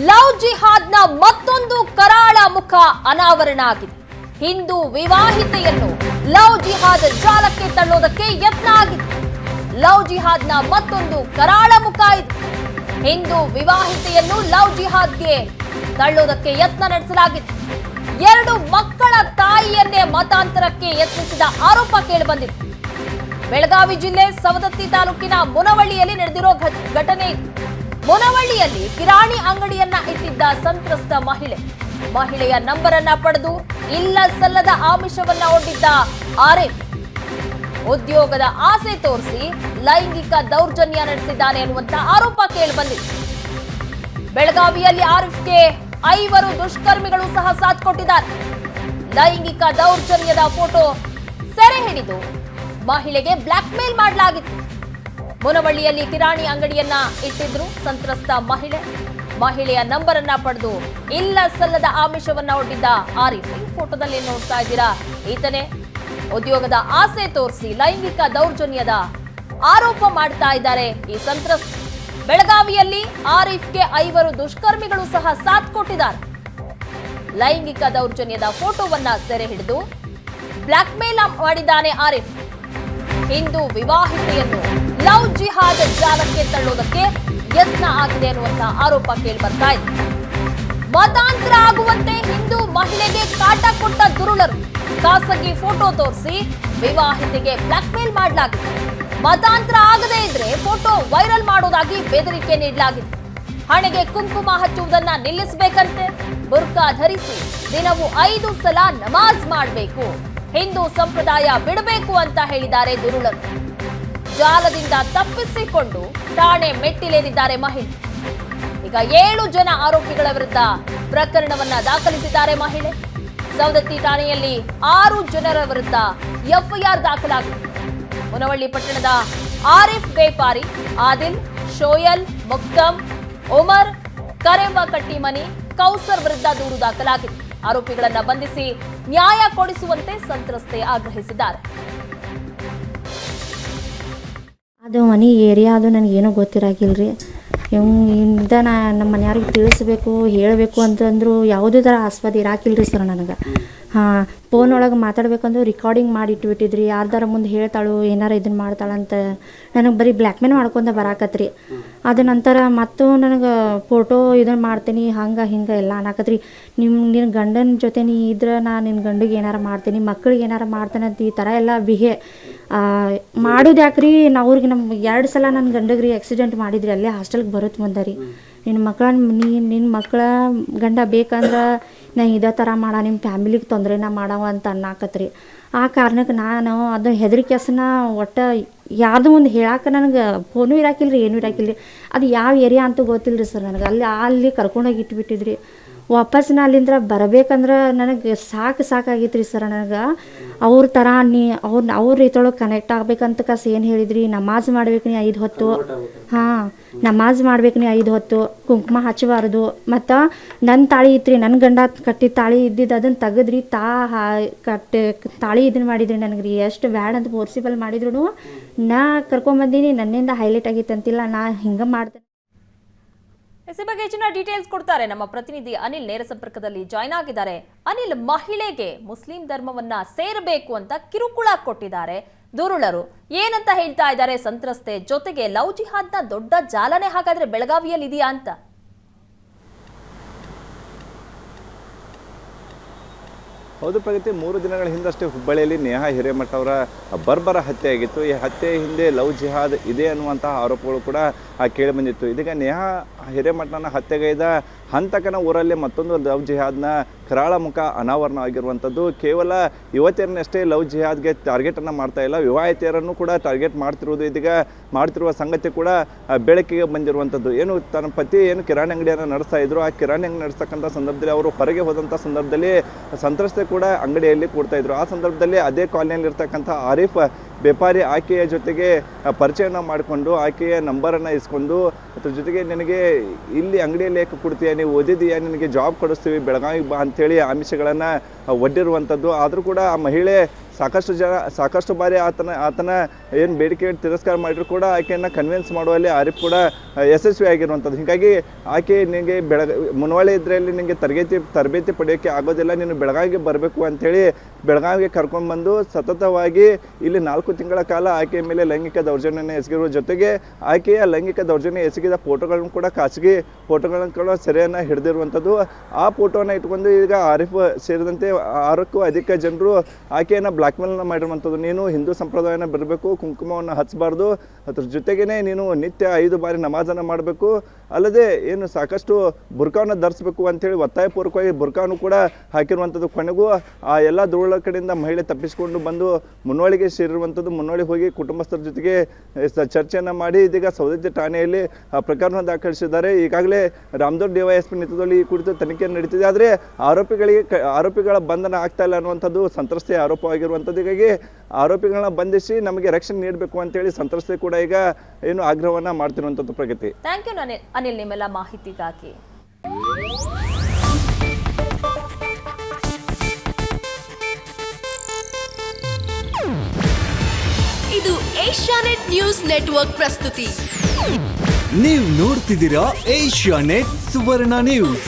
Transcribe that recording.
Love ಜಿಹಾದ್ನ ಮತ್ತೊಂದು ಕರಾಳ ಮುಖ ಅನಾವರಣ ಆಗಿದೆ. ಹಿಂದೂ ವಿವಾಹಿತೆಯನ್ನು ಲವ್ ಜಿಹಾದ್ ಜಾಲಕ್ಕೆ ತಳ್ಳೋದಕ್ಕೆ ಯತ್ನ ಆಗಿದೆ. ಲವ್ ಜಿಹಾದ್ನ ಮತ್ತೊಂದು ಕರಾಳ ಮುಖ ಇದೆ. ಹಿಂದೂ ವಿವಾಹಿತೆಯನ್ನು ಲವ್ ಜಿಹಾದ್ಗೆ ತಳ್ಳೋದಕ್ಕೆ ಯತ್ನ ನಡೆಸಲಾಗಿದೆ. 2 ಮಕ್ಕಳ ತಾಯಿಯನ್ನೇ ಮತಾಂತರಕ್ಕೆ ಯತ್ನಿಸಿದ ಆರೋಪ ಕೇಳಿಬಂದಿದೆ. ಬೆಳಗಾವಿ ಜಿಲ್ಲೆ ಸವದತ್ತಿ ತಾಲೂಕಿನ ಮುನವಳ್ಳಿಯಲ್ಲಿ ನಡೆದಿರೋ ಘಟನೆ ಇದು. ಮುನವಳ್ಳಿಯಲ್ಲಿ ಕಿರಾಣಿ ಅಂಗಡಿಯನ್ನ ಇಟ್ಟಿದ್ದ ಸಂತ್ರಸ್ತ ಮಹಿಳೆಯ ನಂಬರ್ ಅನ್ನ ಪಡೆದು ಇಲ್ಲ ಸಲ್ಲದ ಆಮಿಷವನ್ನ ಒಡ್ಡಿದ್ದ ಆರಿಫ್ ಉದ್ಯೋಗದ ಆಸೆ ತೋರಿಸಿ ಲೈಂಗಿಕ ದೌರ್ಜನ್ಯ ನಡೆಸಿದ್ದಾನೆ ಅನ್ನುವಂತ ಆರೋಪ ಕೇಳಿಬಂದಿದೆ. ಬೆಳಗಾವಿಯಲ್ಲಿ ಆರಿಫ್ಗೆ 5 ದುಷ್ಕರ್ಮಿಗಳು ಸಹ ಸಾಥ್ ಕೊಟ್ಟಿದ್ದಾರೆ. ಲೈಂಗಿಕ ದೌರ್ಜನ್ಯದ ಫೋಟೋ ಸೆರೆ ಹಿಡಿದು ಮಹಿಳೆಗೆ ಬ್ಲಾಕ್ ಮೇಲ್ ಮಾಡಲಾಗಿತ್ತು. ಮುನವಳ್ಳಿಯಲ್ಲಿ ಕಿರಾಣಿ ಅಂಗಡಿಯನ್ನ ಇಟ್ಟಿದ್ರು ಸಂತ್ರಸ್ತ ಮಹಿಳೆಯ ನಂಬರ್ ಅನ್ನ ಪಡೆದು ಇಲ್ಲ ಸಲ್ಲದ ಆಮಿಷವನ್ನ ಒಡ್ಡಿದ್ದ ಆರಿಫ್. ಫೋಟೋದಲ್ಲಿ ನೋಡ್ತಾ ಇದ್ದೀರಾ, ಈತನೇ ಉದ್ಯೋಗದ ಆಸೆ ತೋರಿಸಿ ಲೈಂಗಿಕ ದೌರ್ಜನ್ಯದ ಆರೋಪ ಮಾಡ್ತಾ ಇದ್ದಾರೆ ಈ ಸಂತ್ರಸ್ತ. ಬೆಳಗಾವಿಯಲ್ಲಿ ಆರಿಫ್ಗೆ 5 ದುಷ್ಕರ್ಮಿಗಳು ಸಹ ಸಾಥ್ ಕೊಟ್ಟಿದ್ದಾರೆ. ಲೈಂಗಿಕ ದೌರ್ಜನ್ಯದ ಫೋಟೋವನ್ನ ಸೆರೆ ಹಿಡಿದು ಬ್ಲಾಕ್ ಮೇಲ್ ಮಾಡಿದ್ದಾನೆ ಆರಿಫ್. ಹಿಂದೂ ವಿವಾಹಿತೆಯನ್ನು ಲವ್ ಜಿಹಾದ್ ಜಾಲಕ್ಕೆ ತಳ್ಳೋದಕ್ಕೆ ಯತ್ನ ಆಗಿದೆ ಅನ್ನುವಂತಹ ಆರೋಪ ಕೇಳಿ ಬರ್ತಾ ಇದೆ. ಮತಾಂತರ ಆಗುವಂತೆ ಹಿಂದೂ ಮಹಿಳೆಗೆ ಕಾಟ ಕೊಟ್ಟ ದುರುಳರು ಖಾಸಗಿ ಫೋಟೋ ತೋರಿಸಿ ವಿವಾಹಿತೆಗೆ ಬ್ಲಾಕ್ ಮೇಲ್ ಮಾಡಲಾಗಿದೆ. ಮತಾಂತರ ಆಗದೇ ಇದ್ರೆ ಫೋಟೋ ವೈರಲ್ ಮಾಡೋದಾಗಿ ಬೆದರಿಕೆ ನೀಡಲಾಗಿದೆ. ಹಣೆಗೆ ಕುಂಕುಮ ಹಚ್ಚುವುದನ್ನ ನಿಲ್ಲಿಸಬೇಕಂತೆ, ಬುರ್ಕಾ ಧರಿಸಿ ದಿನವೂ 5 ಸಲ ನಮಾಜ್ ಮಾಡಬೇಕು, ಹಿಂದೂ ಸಂಪ್ರದಾಯ ಬಿಡಬೇಕು ಅಂತ ಹೇಳಿದ್ದಾರೆ ದುರುಳರು. ಜಾಲದಿಂದ ತಪ್ಪಿಸಿಕೊಂಡು ಠಾಣೆ ಮೆಟ್ಟಿಲೇರಿದ್ದಾರೆ ಮಹಿಳೆ. ಈಗ 7 ಜನ ಆರೋಪಿಗಳ ವಿರುದ್ಧ ಪ್ರಕರಣವನ್ನ ದಾಖಲಿಸಿದ್ದಾರೆ ಮಹಿಳೆ. ಸವದತ್ತಿ ಠಾಣೆಯಲ್ಲಿ 6 ಜನರ ವಿರುದ್ಧ ಎಫ್ಐಆರ್ ದಾಖಲಾಗಿದೆ. ಮುನವಳ್ಳಿ ಪಟ್ಟಣದ ಆರಿಫ್ ಬೇಪಾರಿ, ಆದಿಲ್, ಶೋಯಲ್, ಮುಕ್ತಮ್, ಉಮರ್, ಕರೆಂಬ ಕಟ್ಟಿಮನಿ, ಕೌಸರ್ ವಿರುದ್ಧ ದೂರು ದಾಖಲಾಗಿದೆ. ಆರೋಪಿಗಳನ್ನ ಬಂಧಿಸಿ ನ್ಯಾಯ ಕೊಡಿಸುವಂತೆ ಸಂತ್ರಸ್ತೆ ಆಗ್ರಹಿಸಿದ್ದಾರೆ. ಅದು ಮನೆ ಏರಿಯಾ ಅದು ನನಗೇನೂ ಗೊತ್ತಿರಾಗಿಲ್ರಿ. ಇಂದ ನಮ್ಮ ಮನೆಯವ್ರಿಗೆ ತಿಳಿಸ್ಬೇಕು ಹೇಳಬೇಕು ಅಂತಂದ್ರು ಯಾವುದೇ ಥರ ಆಸ್ಪದ ಇರಾಕಿಲ್ರಿ ಸರ್ ನನಗೆ. ಹಾಂ, ಫೋನ್ ಒಳಗೆ ಮಾತಾಡ್ಬೇಕಂದ್ರೆ ರಿಕಾರ್ಡಿಂಗ್ ಮಾಡಿ ಇಟ್ಬಿಟ್ಟಿದ್ರಿ, ಯಾರ್ದಾರ ಮುಂದೆ ಹೇಳ್ತಾಳು ಏನಾರ ಇದನ್ನು ಮಾಡ್ತಾಳಂತ ನನಗೆ ಬರೀ ಬ್ಲ್ಯಾಕ್ ಮೇಲ್ ಮಾಡ್ಕೊಂತ ಬರಾಕತ್ರಿ. ಅದ ನಂತರ ಮತ್ತು ನನಗೆ ಫೋಟೋ ಇದನ್ನು ಮಾಡ್ತೀನಿ ಹಂಗೆ ಹಿಂಗೆ ಎಲ್ಲ ಅನ್ನಕತ್ರಿ. ನಿನ್ನ ಗಂಡನ ಜೊತೆ ನೀ ಇದ್ರೆ ನಾನು ನಿನ್ನ ಗಂಡಿಗೆ ಏನಾರು ಮಾಡ್ತೀನಿ, ಮಕ್ಕಳಿಗೆ ಏನಾರು ಮಾಡ್ತೇನೆ ಅಂತ ಈ ಥರ ಎಲ್ಲ ಮಾಡೋದು ಯಾಕ್ರಿ. ಅವ್ರಿಗೆ ನಮ್ಮ 2 ಸಲ ನನ್ನ ಗಂಡಗೆ ರೀ ಆಕ್ಸಿಡೆಂಟ್ ಮಾಡಿದ್ರಿ, ಅಲ್ಲೇ ಹಾಸ್ಟೆಲ್ಗೆ ಬರೋದು ಮುಂದೆ ರೀ. ನಿನ್ನ ಮಕ್ಕಳ ಗಂಡ ಬೇಕಂದ್ರೆ ನಾ ಇದೇ ಥರ ನಿಮ್ಮ ಫ್ಯಾಮಿಲಿಗೆ ತೊಂದರೆನ ಮಾಡವ ಅಂತ ಅನ್ನಕತ್ರಿ. ಆ ಕಾರಣಕ್ಕೆ ನಾನು ಅದು ಹೆದರಿಕೆಸನ ಒಟ್ಟು ಯಾರ್ದು ಮುಂದೆ ಹೇಳಕ್ಕೆ ನನಗೆ ಫೋನು ಇರಾಕಿಲ್ರಿ, ಏನೂ ಇರಾಕಿಲ್ರಿ. ಅದು ಯಾವ ಏರಿಯಾ ಅಂತೂ ಗೊತ್ತಿಲ್ಲರಿ ಸರ್ ನನಗೆ. ಅಲ್ಲಿ ಕರ್ಕೊಂಡೋಗಿ ಇಟ್ಬಿಟ್ಟಿದ್ರಿ. ವಾಪಸ್ ಅಲ್ಲಿಂದ ಬರಬೇಕಂದ್ರೆ ನನಗೆ ಸಾಕಾಗಿತ್ತು ರೀ ಸರ್ ನನಗೆ. ಅವ್ರ ಥರ ಅವ್ರ ರೀತಿಯೊಳಗೆ ಕನೆಕ್ಟ್ ಆಗ್ಬೇಕಂತ ಏನು ಹೇಳಿದ್ರಿ, ನಮಾಜ್ ಮಾಡ್ಬೇಕು ನೀ 5 ಹೊತ್ತು. ಹಾಂ, ನಮಾಜ್ ಮಾಡ್ಬೇಕು ನೀ 5 ಹೊತ್ತು, ಕುಂಕುಮ ಹಚ್ಚಬಾರ್ದು. ಮತ್ತು ನನ್ನ ತಾಳಿ ಇತ್ತು ರೀ, ನನ್ನ ಗಂಡ ಕಟ್ಟಿದ ತಾಳಿ ಇದ್ದಿದ್ದು ಅದನ್ನು ತೆಗೆದ್ರಿ, ತಾಳಿ ಇದನ್ನು ಮಾಡಿದ್ರಿ ನನಗೆ ರೀ. ಎಷ್ಟು ಬ್ಯಾಡ್ ಅಂತ ಫೋರ್ಸಿಬಲ್ ಮಾಡಿದ್ರು ನಾ ಕರ್ಕೊಂಬಂದೀನಿ. ನನ್ನಿಂದ ಹೈಲೈಟ್ ಆಗಿತ್ತು ಅಂತಿಲ್ಲ, ನಾ ಹಿಂಗೆ ಮಾಡ್ತೇನೆ. ಇದ್ರ ಬಗ್ಗೆ ಹೆಚ್ಚಿನ ಡೀಟೇಲ್ಸ್ ಕೊಡ್ತಾರೆ ನಮ್ಮ ಪ್ರತಿನಿಧಿ ಅನಿಲ್. ನೇರ ಸಂಪರ್ಕದಲ್ಲಿ ಜಾಯ್ನ್ ಆಗಿದ್ದಾರೆ. ಅನಿಲ್, ಮಹಿಳೆಗೆ ಮುಸ್ಲಿಂ ಧರ್ಮವನ್ನ ಸೇರಬೇಕು ಅಂತ ಕಿರುಕುಳ ಕೊಟ್ಟಿದ್ದಾರೆ ದುರುಳರು. ಏನಂತ ಹೇಳ್ತಾ ಇದ್ದಾರೆ ಸಂತ್ರಸ್ತೆ? ಜೊತೆಗೆ ಲವ್ ಜಿಹಾದ್ನ ದೊಡ್ಡ ಜಾಲನೆ ಹಾಗಾದ್ರೆ ಬೆಳಗಾವಿಯಲ್ಲಿ ಇದೆಯಾ ಅಂತ? ಹೌದು ಪ್ರಗತಿ, 3 ದಿನಗಳ ಹಿಂದಷ್ಟೇ ಹುಬ್ಬಳ್ಳಿಯಲ್ಲಿ ನೇಹಾ ಹಿರೇಮಠ ಅವರ ಬರ್ಬರ ಹತ್ಯೆ ಆಗಿತ್ತು. ಈ ಹತ್ಯೆ ಹಿಂದೆ ಲವ್ ಜಿಹಾದ್ ಇದೆ ಅನ್ನುವಂತಹ ಆರೋಪಗಳು ಕೂಡ ಕೇಳಿಬಂದಿತ್ತು. ಇದೀಗ ನೇಹಾ ಹಿರೇಮಠನ ಹತ್ಯೆಗೈದ ಹಂತಕನ ಊರಲ್ಲಿ ಮತ್ತೊಂದು ಲವ್ ಜಿಹಾದ್ನ ಕರಾಳ ಮುಖ ಅನಾವರಣ ಆಗಿರುವಂಥದ್ದು. ಕೇವಲ ಯುವತಿಯರನ್ನಷ್ಟೇ ಲವ್ ಜಿಹಾದ್ಗೆ ಟಾರ್ಗೆಟನ್ನು ಮಾಡ್ತಾ ಇಲ್ಲ, ವಿವಾಹಿತೆಯರನ್ನು ಕೂಡ ಟಾರ್ಗೆಟ್ ಮಾಡ್ತಿರುವುದು ಇದೀಗ ಮಾಡ್ತಿರುವ ಸಂಗತಿ ಕೂಡ ಬೆಳಕಿಗೆ ಬಂದಿರುವಂಥದ್ದು. ತನ್ನ ಪತಿ ಕಿರಾಣಿ ಅಂಗಡಿಯನ್ನು ನಡೆಸ್ತಾ ಇದ್ರು, ಆ ಕಿರಾಣಿ ಅಂಗಡಿ ನಡೆಸ್ತಕ್ಕಂಥ ಸಂದರ್ಭದಲ್ಲಿ ಅವರು ಹೊರಗೆ ಹೋದಂಥ ಸಂದರ್ಭದಲ್ಲಿ ಸಂತ್ರಸ್ತೆ ಕೂಡ ಅಂಗಡಿಯಲ್ಲಿ ಕೂಡ್ತಾ ಇದ್ರು. ಆ ಸಂದರ್ಭದಲ್ಲಿ ಅದೇ ಕಾಲನಿಯಲ್ಲಿ ಇರ್ತಕ್ಕಂಥ ಆರಿಫ್ ವ್ಯಾಪಾರಿ ಆಕೆಯ ಜೊತೆಗೆ ಪರಿಚಯನ ಮಾಡಿಕೊಂಡು ಆಕೆಯ ನಂಬರನ್ನು ಇಸ್ಕೊಂಡು ಅದ್ರ ಜೊತೆಗೆ ನಿನಗೆ ಇಲ್ಲಿ ಅಂಗಡಿಯಲ್ಲಿ ಏಕೆ ಕೊಡ್ತೀಯ, ನೀವು ಓದಿದೀಯಾ, ನಿನಗೆ ಜಾಬ್ ಕೊಡಿಸ್ತೀವಿ ಬೆಳಗಾವಿಗೆ ಬಾ ಅಂಥೇಳಿ ಆಮಿಷಗಳನ್ನು ಒಡ್ಡಿರುವಂಥದ್ದು. ಆದರೂ ಕೂಡ ಆ ಮಹಿಳೆ ಸಾಕಷ್ಟು ಬಾರಿ ಆತನ ಏನು ಬೇಡಿಕೆ ತಿರಸ್ಕಾರ ಮಾಡಿದ್ರು ಕೂಡ ಆಕೆಯನ್ನು ಕನ್ವಿನ್ಸ್ ಮಾಡುವಲ್ಲಿ ಆರಿಫ್ ಕೂಡ ಯಶಸ್ವಿ ಆಗಿರುವಂಥದ್ದು. ಹೀಗಾಗಿ ಆಕೆ ನಿನಗೆ ಮುನವಳ್ಳಿ ಇದರಲ್ಲಿ ನಿನಗೆ ತರಬೇತಿ ಪಡೆಯೋಕ್ಕೆ ಆಗೋದಿಲ್ಲ, ನೀನು ಬೆಳಗಾವಿಗೆ ಬರಬೇಕು ಅಂಥೇಳಿ ಬೆಳಗಾವಿಗೆ ಕರ್ಕೊಂಡ್ಬಂದು ಸತತವಾಗಿ ಇಲ್ಲಿ 4 ತಿಂಗಳ ಕಾಲ ಆಕೆಯ ಮೇಲೆ ಲೈಂಗಿಕ ದೌರ್ಜನ್ಯವನ್ನು ಎಸಗಿರುವ ಜೊತೆಗೆ ಆಕೆಯ ಲೈಂಗಿಕ ದೌರ್ಜನ್ಯ ಎಸಗಿದ ಫೋಟೋಗಳನ್ನು ಕೂಡ ಖಾಸಗಿ ಫೋಟೋಗಳನ್ನು ಕೂಡ ಸೆರೆಯನ್ನು ಹಿಡಿದಿರುವಂಥದ್ದು. ಆ ಫೋಟೋವನ್ನು ಇಟ್ಕೊಂಡು ಈಗ ಆರಿಫ್ ಸೇರಿದಂತೆ 6ಕ್ಕೂ ಅಧಿಕ ಜನರು ಆಕೆಯನ್ನು ಬ್ಲ್ಯಾಕ್ಮೇಲ್ನ ಮಾಡಿರುವಂಥದ್ದು. ನೀನು ಹಿಂದೂ ಸಂಪ್ರದಾಯನ ಬರಬೇಕು, ಕುಂಕುಮವನ್ನು ಹಚ್ಚಬಾರ್ದು, ಅದ್ರ ಜೊತೆಗೇ ನೀನು ನಿತ್ಯ 5 ಬಾರಿ ನಮಾಜನ್ನು ಮಾಡಬೇಕು, ಅಲ್ಲದೆ ಏನು ಸಾಕಷ್ಟು ಬುರ್ಕಾವನ್ನು ಧರಿಸಬೇಕು ಅಂಥೇಳಿ ಒತ್ತಾಯಪೂರ್ವಕವಾಗಿ ಬುರ್ಕಾವನ್ನು ಕೂಡ ಹಾಕಿರುವಂಥದ್ದು. ಕೊನೆಗೂ ಆ ಎಲ್ಲ ಧೂಳ ಕಡೆಯಿಂದ ಮಹಿಳೆ ತಪ್ಪಿಸಿಕೊಂಡು ಬಂದು ಮುನ್ನೋಳಿಗೆ ಸೇರಿರುವಂಥದ್ದು. ಮುನ್ನೋಳಿಗೆ ಹೋಗಿ ಕುಟುಂಬಸ್ಥರ ಜೊತೆಗೆ ಚರ್ಚೆಯನ್ನು ಮಾಡಿ ಇದೀಗ ಸೌದತ್ತಿ ಠಾಣೆಯಲ್ಲಿ ಪ್ರಕರಣ ದಾಖಲಿಸಿದ್ದಾರೆ. ಈಗಾಗಲೇ ರಾಮದುರ್ಗ ಡಿವೈಎಸ್ಪಿ ನೇತೃತ್ವದಲ್ಲಿ ಈ ಕುರಿತು ತನಿಖೆ ನಡೀತಿದೆ. ಆದರೆ ಆರೋಪಿಗಳ ಬಂಧನ ಆಗ್ತಾ ಇಲ್ಲ ಅನ್ನುವಂಥದ್ದು ಸಂತ್ರಸ್ತೆಯ ಆರೋಪವಾಗಿರುವಂಥದ್ದು. ಹೀಗಾಗಿ ಆರೋಪಿಗಳನ್ನ ಬಂಧಿಸಿ ನಮಗೆ ರಕ್ಷಣೆ ನೀಡಬೇಕು ಅಂತೇಳಿ ಸಂತ್ರಸ್ತೆ ಕೂಡ ಈಗ ಏನು ಆಗ್ರಹವನ್ನು ಮಾಡ್ತಿರುವಂಥದ್ದು. ಪ್ರಗತಿ, ಥ್ಯಾಂಕ್ ಯು ಅನಿಲ್ ನಿಮ್ಮೆಲ್ಲ ಮಾಹಿತಿಗಾಗಿ. ಇದು ಏಷ್ಯಾನೆಟ್ ನ್ಯೂಸ್ ನೆಟ್ವರ್ಕ್ ಪ್ರಸ್ತುತಿ. ನೀವು ನೋಡ್ತಿದ್ದೀರಾ ಏಷ್ಯಾನೆಟ್ ಸುವರ್ಣ ನ್ಯೂಸ್.